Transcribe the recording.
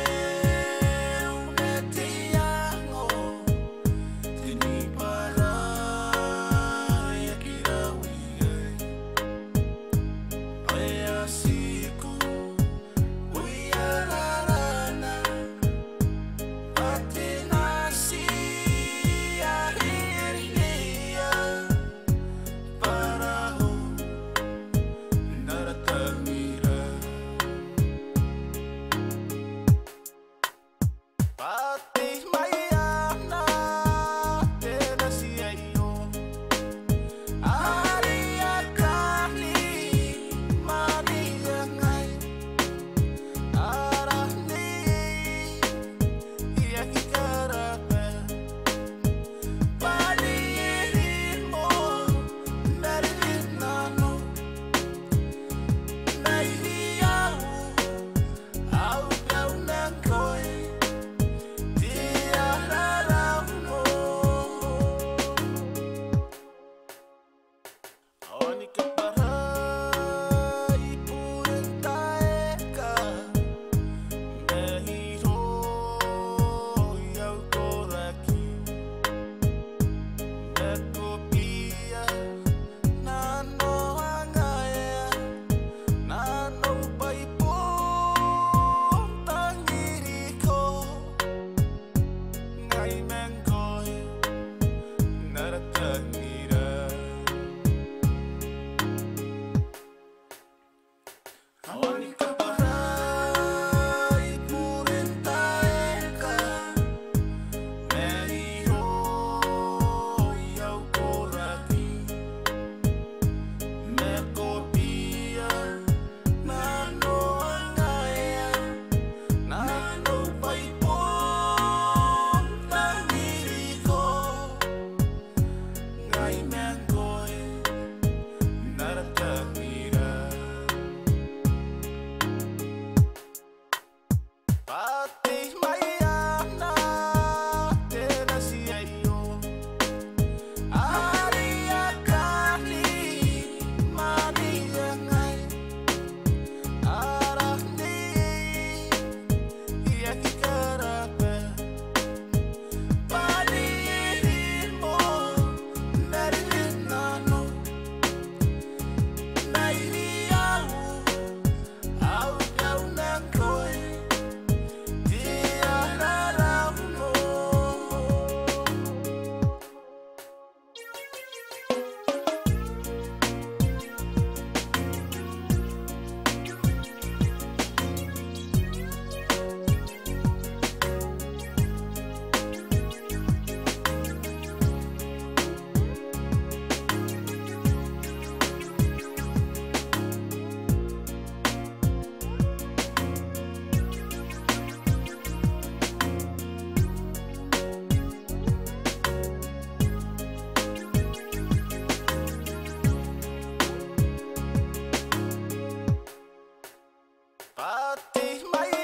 Weneweneu neti Iango tini para ya kirawiye aya siku uyararana patinasi akhirnya parahu naratamira patih mayana tenasi ayo aria kani maria ngai arahni ia kikarapa palirimo narinano nairiau au kau nangkoi tiararauno oni keparai purentaeka mehiro iau koraki mekopia nano angaya nano paipo tangiriko ngai mengkoi naratangira oni keparai purentaeka mehiro iau koraki mekopia nano angaya nano paipo tangiriko ngai mengkoi naratangira patih mayana tenasi ayo aria kani maria ngai arahni ia kikarapa palirimo narinano nairiau au kau nangkoi tiararauno patih mayana